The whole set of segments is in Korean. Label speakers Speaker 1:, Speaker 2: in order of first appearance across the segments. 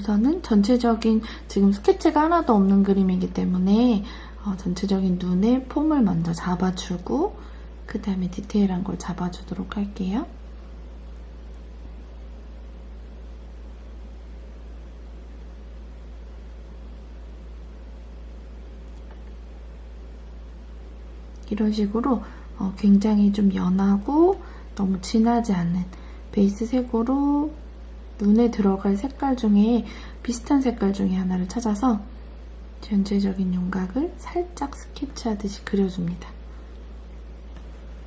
Speaker 1: 우선은 전체적인 지금 스케치가 하나도 없는 그림이기 때문에 전체적인 눈의 폼을 먼저 잡아주고 그 다음에 디테일한 걸 잡아주도록 할게요. 이런 식으로 굉장히 좀 연하고 너무 진하지 않은 베이스 색으로 눈에 들어갈 색깔 중에 비슷한 색깔 중에 하나를 찾아서 전체적인 윤곽을 살짝 스케치하듯이 그려줍니다.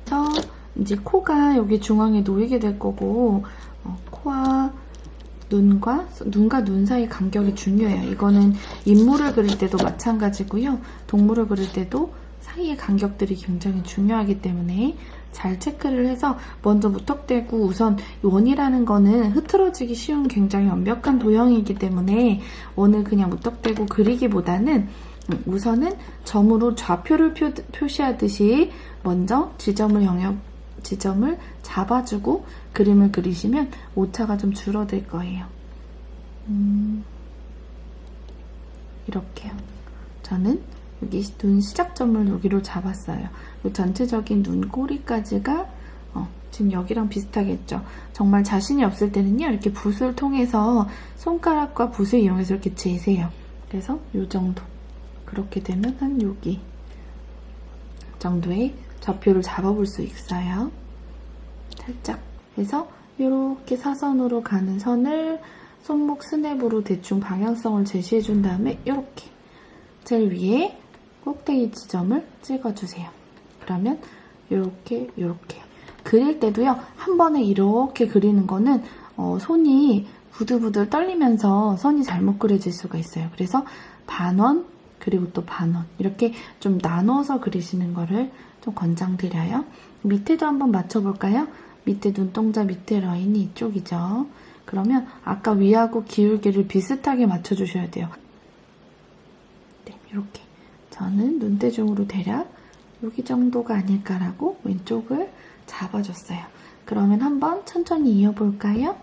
Speaker 1: 그래서 이제 코가 여기 중앙에 놓이게 될 거고 코와 눈과 눈 사이 간격이 중요해요. 이거는 인물을 그릴 때도 마찬가지고요. 동물을 그릴 때도 사이의 간격들이 굉장히 중요하기 때문에 잘 체크를 해서 먼저 무턱대고 우선 원이라는 거는 흐트러지기 쉬운 굉장히 완벽한 도형이기 때문에 원을 그냥 무턱대고 그리기보다는 우선은 점으로 좌표를 표시하듯이 먼저 지점을 잡아주고 그림을 그리시면 오차가 좀 줄어들 거예요. 이렇게요. 저는 여기 눈 시작점을 여기로 잡았어요. 이 전체적인 눈꼬리까지가 지금 여기랑 비슷하겠죠. 정말 자신이 없을 때는요. 이렇게 붓을 통해서 손가락과 붓을 이용해서 이렇게 재세요. 그래서 이 정도. 그렇게 되면 한 여기 정도의 좌표를 잡아볼 수 있어요. 살짝 해서 이렇게 사선으로 가는 선을 손목 스냅으로 대충 방향성을 제시해준 다음에 이렇게 제일 위에 꼭대기 지점을 찍어주세요. 그러면 이렇게 그릴 때도요. 한 번에 이렇게 그리는 거는 손이 부들부들 떨리면서 선이 잘못 그려질 수가 있어요. 그래서 반원 그리고 또 반원 이렇게 좀 나눠서 그리시는 거를 좀 권장드려요. 밑에도 한번 맞춰볼까요? 밑에 눈동자 밑에 라인이 이쪽이죠. 그러면 아까 위하고 기울기를 비슷하게 맞춰주셔야 돼요. 네, 이렇게 저는 눈대중으로 대략 여기 정도가 아닐까라고 왼쪽을 잡아줬어요. 그러면 한번 천천히 이어볼까요?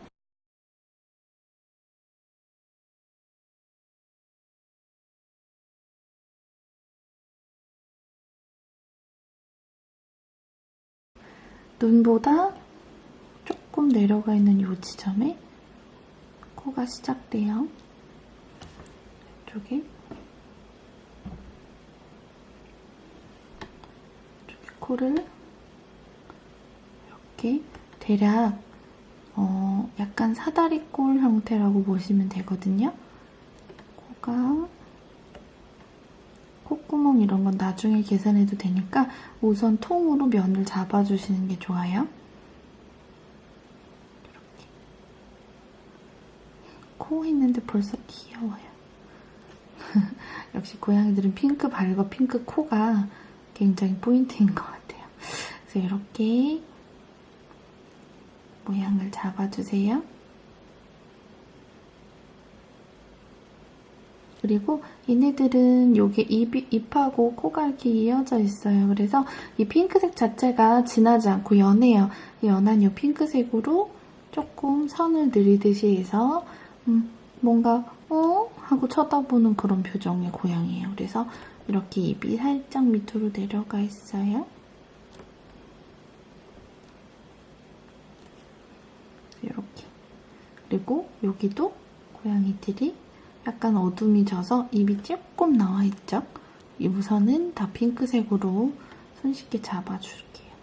Speaker 1: 눈보다 조금 내려가 있는 이 지점에 코가 시작돼요. 이쪽에 코를 이렇게 대략 약간 사다리꼴 형태라고 보시면 되거든요. 코가 콧구멍 이런 건 나중에 계산해도 되니까 우선 통으로 면을 잡아주시는 게 좋아요. 이렇게. 코 했는데 벌써 귀여워요. 역시 고양이들은 핑크 발과 핑크 코가 굉장히 포인트인 것 같아요. 그래서 이렇게 모양을 잡아주세요. 그리고 얘네들은 요게 입하고 코가 이렇게 이어져 있어요. 그래서 이 핑크색 자체가 진하지 않고 연해요. 연한 이 핑크색으로 조금 선을 그리듯이 해서 뭔가 하고 쳐다보는 그런 표정의 고양이에요. 그래서 이렇게 입이 살짝 밑으로 내려가 있어요. 이렇게. 그리고 여기도 고양이들이 약간 어둠이 져서 입이 조금 나와 있죠? 이 우선은 다 핑크색으로 손쉽게 잡아줄게요.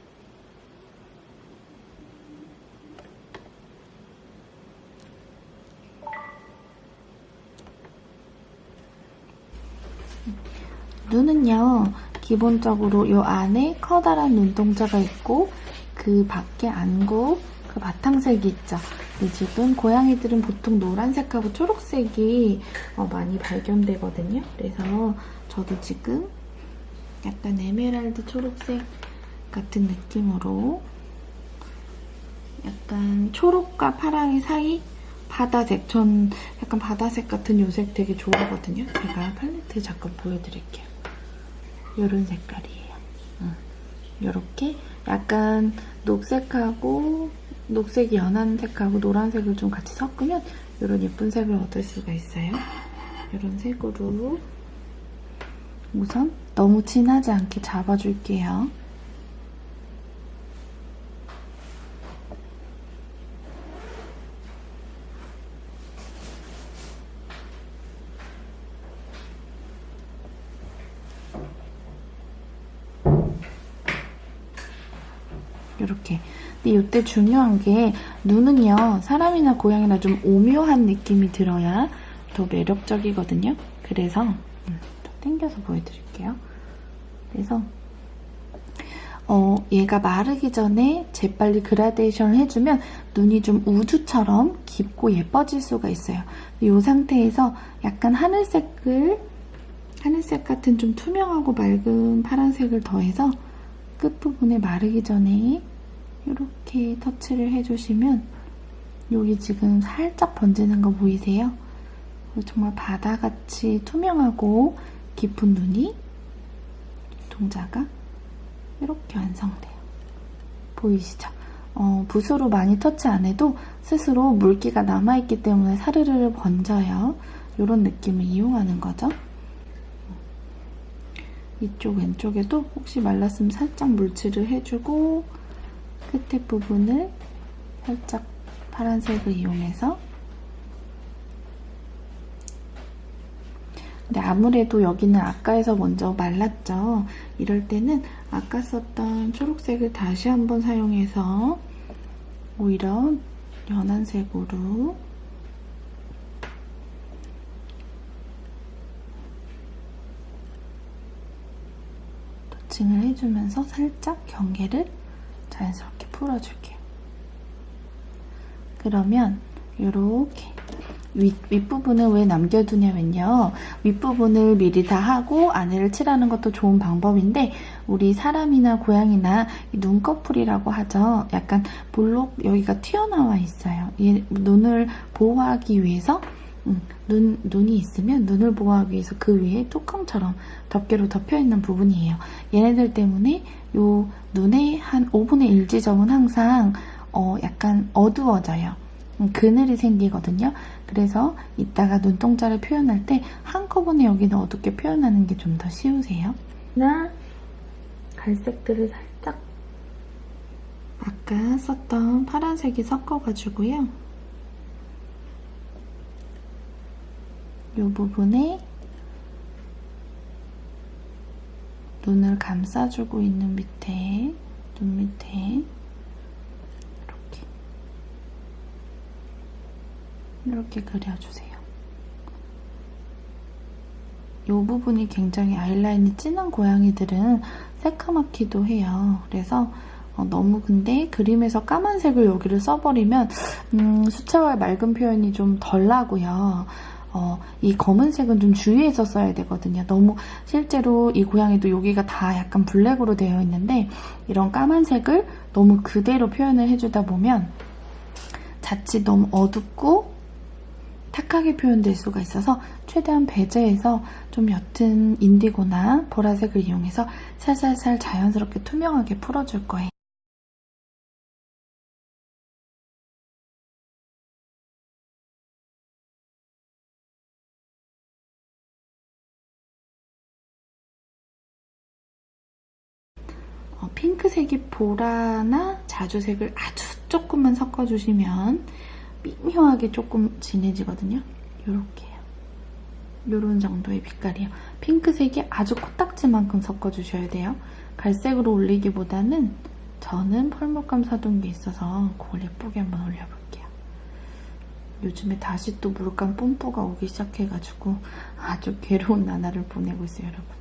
Speaker 1: 눈은요, 기본적으로 이 안에 커다란 눈동자가 있고 그 밖에 안구, 그 바탕색이 있죠. 지금 고양이들은 보통 노란색하고 초록색이 많이 발견되거든요. 그래서 저도 지금 약간 에메랄드 초록색 같은 느낌으로 약간 초록과 파랑의 사이 바다색, 전 약간 바다색 같은 요색 되게 좋아하거든요. 제가 팔레트 잠깐 보여드릴게요. 이런 색깔이에요. 이렇게 약간 녹색하고 녹색이 연한 색하고 노란색을 좀 같이 섞으면 이런 예쁜 색을 얻을 수가 있어요. 이런 색으로 우선 너무 진하지 않게 잡아줄게요. 이렇게. 근데 이때 중요한 게 눈은요, 사람이나 고양이나 좀 오묘한 느낌이 들어야 더 매력적이거든요. 그래서 좀 당겨서 보여드릴게요. 그래서 얘가 마르기 전에 재빨리 그라데이션을 해주면 눈이 좀 우주처럼 깊고 예뻐질 수가 있어요. 이 상태에서 약간 하늘색 같은 좀 투명하고 맑은 파란색을 더해서 끝부분에 마르기 전에 이렇게 터치를 해주시면 여기 지금 살짝 번지는 거 보이세요? 정말 바다같이 투명하고 깊은 눈이 동자가 이렇게 완성돼요. 보이시죠? 붓으로 많이 터치 안 해도 스스로 물기가 남아있기 때문에 사르르 번져요. 이런 느낌을 이용하는 거죠. 이쪽 왼쪽에도 혹시 말랐으면 살짝 물칠을 해주고 끝에 부분을 살짝 파란색을 이용해서, 근데 아무래도 여기는 아까에서 먼저 말랐죠. 이럴 때는 아까 썼던 초록색을 다시 한번 사용해서 오히려 연한 색으로 터칭을 해주면서 살짝 경계를 자연스럽게 풀어줄게요. 그러면 이렇게 윗부분을 왜 남겨두냐면요. 윗부분을 미리 다 하고 안에를 칠하는 것도 좋은 방법인데 우리 사람이나 고양이나 눈꺼풀이라고 하죠. 약간 볼록 여기가 튀어나와 있어요. 얘 눈을 보호하기 위해서 눈이 있으면 눈을 보호하기 위해서 그 위에 뚜껑처럼 덮개로 덮여있는 부분이에요. 얘네들 때문에 요 눈의 한 5분의 1 지점은 항상 약간 어두워져요. 그늘이 생기거든요. 그래서 이따가 눈동자를 표현할 때 한꺼번에 여기는 어둡게 표현하는 게 좀 더 쉬우세요. 나 갈색들을 살짝 아까 썼던 파란색이 섞어가지고요. 이 부분에 눈을 감싸주고 있는 밑에, 눈 밑에 이렇게 그려주세요. 이 부분이 굉장히 아이라인이 진한 고양이들은 새카맣기도 해요. 그래서 너무 근데 그림에서 까만색을 여기를 써버리면 수채화의 맑은 표현이 좀 덜 나고요. 이 검은색은 좀 주의해서 써야 되거든요. 너무 실제로 이 고양이도 여기가 다 약간 블랙으로 되어 있는데 이런 까만색을 너무 그대로 표현을 해주다 보면 자칫 너무 어둡고 탁하게 표현될 수가 있어서 최대한 배제해서 좀 옅은 인디고나 보라색을 이용해서 살살살 자연스럽게 투명하게 풀어줄 거예요. 핑크색이 보라나 자주색을 아주 조금만 섞어주시면 미묘하게 조금 진해지거든요. 요렇게요. 요런 정도의 빛깔이에요. 핑크색이 아주 코딱지만큼 섞어주셔야 돼요. 갈색으로 올리기보다는 저는 펄목감 사둔 게 있어서 그걸 예쁘게 한번 올려볼게요. 요즘에 다시 또 물감 뽐뿌가 오기 시작해가지고 아주 괴로운 나날을 보내고 있어요, 여러분.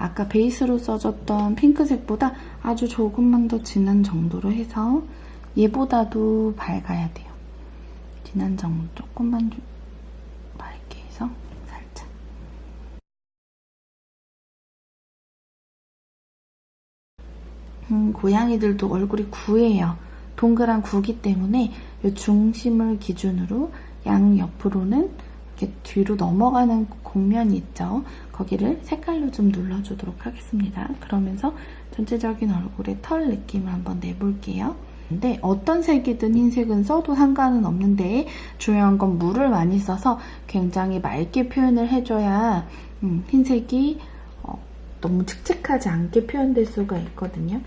Speaker 1: 아까 베이스로 써줬던 핑크색보다 아주 조금만 더 진한 정도로 해서 얘보다도 밝아야 돼요. 진한 정도 조금만 밝게 해서 살짝. 고양이들도 얼굴이 구해요. 동그란 구기 때문에 이 중심을 기준으로 양 옆으로는 이렇게 뒤로 넘어가는 곡면이 있죠. 거기를 색깔로 좀 눌러주도록 하겠습니다. 그러면서 전체적인 얼굴에 털 느낌을 한번 내볼게요. 근데 어떤 색이든 흰색은 써도 상관은 없는데 중요한 건 물을 많이 써서 굉장히 맑게 표현을 해줘야 흰색이 너무 칙칙하지 않게 표현될 수가 있거든요.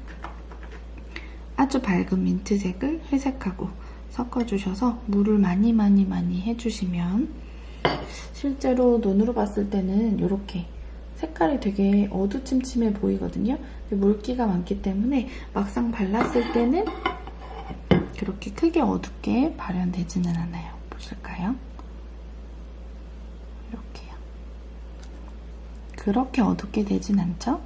Speaker 1: 아주 밝은 민트색을 회색하고 섞어주셔서 물을 많이 해주시면 실제로 눈으로 봤을 때는 이렇게 색깔이 되게 어두침침해 보이거든요. 물기가 많기 때문에 막상 발랐을 때는 그렇게 크게 어둡게 발현되지는 않아요. 보실까요? 이렇게요. 그렇게 어둡게 되진 않죠?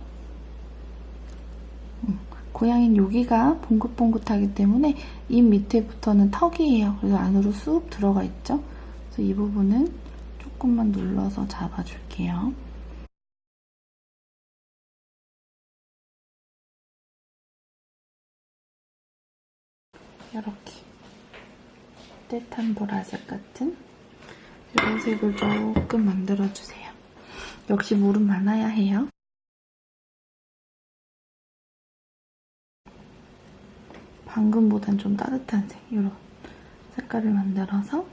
Speaker 1: 고양이는 여기가 봉긋봉긋하기 때문에 입 밑에부터는 턱이에요. 그래서 안으로 쑥 들어가 있죠? 그래서 이 부분은 조금만 눌러서 잡아줄게요. 이렇게 따뜻한 보라색 같은 이런 색을 조금 만들어주세요. 역시 물은 많아야 해요. 방금보단 좀 따뜻한 색, 이런 색깔을 만들어서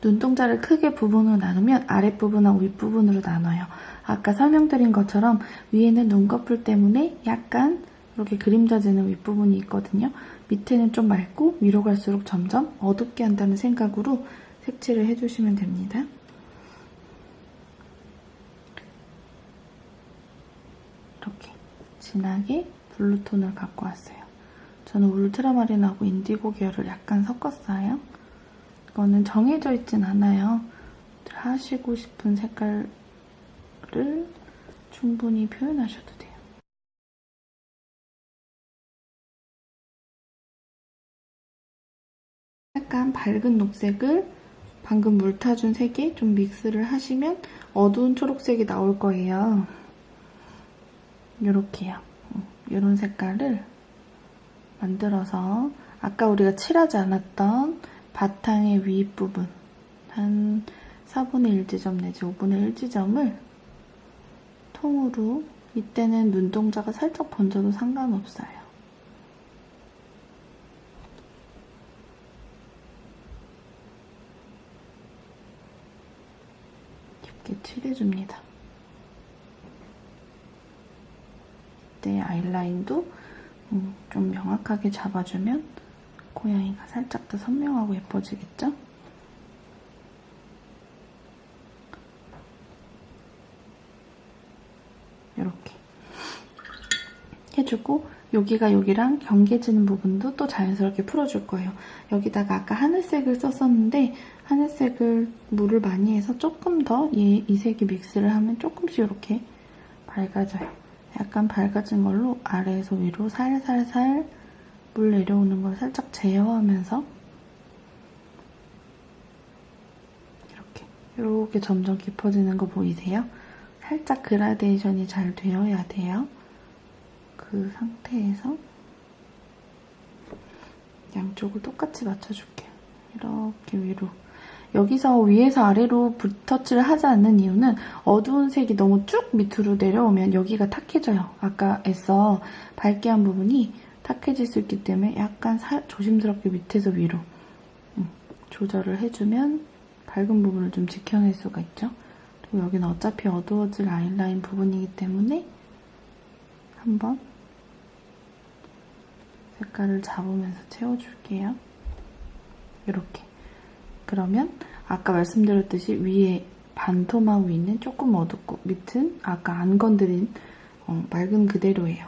Speaker 1: 눈동자를 크게 부분으로 나누면 아랫부분하고 윗부분으로 나눠요. 아까 설명드린 것처럼 위에는 눈꺼풀 때문에 약간 이렇게 그림자지는 윗부분이 있거든요. 밑에는 좀 맑고 위로 갈수록 점점 어둡게 한다는 생각으로 색칠을 해주시면 됩니다. 이렇게 진하게 블루톤을 갖고 왔어요. 저는 울트라마린하고 인디고 계열을 약간 섞었어요. 이거는 정해져 있진 않아요. 하시고 싶은 색깔을 충분히 표현하셔도 돼요. 약간 밝은 녹색을 방금 물 타준 색에 좀 믹스를 하시면 어두운 초록색이 나올 거예요. 이렇게요. 이런 색깔을 만들어서 아까 우리가 칠하지 않았던 바탕의 윗부분 한 4분의 1지점 내지 5분의 1지점을 통으로, 이때는 눈동자가 살짝 번져도 상관없어요. 깊게 칠해줍니다. 이때 아이라인도 좀 명확하게 잡아주면 고양이가 살짝 더 선명하고 예뻐지겠죠? 이렇게 해주고 여기가 여기랑 경계지는 부분도 또 자연스럽게 풀어줄 거예요. 여기다가 아까 하늘색을 썼었는데 하늘색을 물을 많이 해서 조금 더 이 색이 믹스를 하면 조금씩 이렇게 밝아져요. 약간 밝아진 걸로 아래에서 위로 살살살 물 내려오는 걸 살짝 제어하면서 이렇게 점점 깊어지는 거 보이세요? 살짝 그라데이션이 잘 되어야 돼요. 그 상태에서 양쪽을 똑같이 맞춰줄게요. 이렇게 위로. 여기서 위에서 아래로 붓터치를 하지 않는 이유는 어두운 색이 너무 쭉 밑으로 내려오면 여기가 탁해져요. 아까 애써 밝게 한 부분이 탁해질 수 있기 때문에 약간 조심스럽게 밑에서 위로 조절을 해주면 밝은 부분을 좀 지켜낼 수가 있죠. 그리고 여기는 어차피 어두워질 아이라인 부분이기 때문에 한번 색깔을 잡으면서 채워줄게요. 이렇게. 그러면 아까 말씀드렸듯이 위에 반토막 위는 조금 어둡고 밑은 아까 안 건드린 맑은 그대로예요.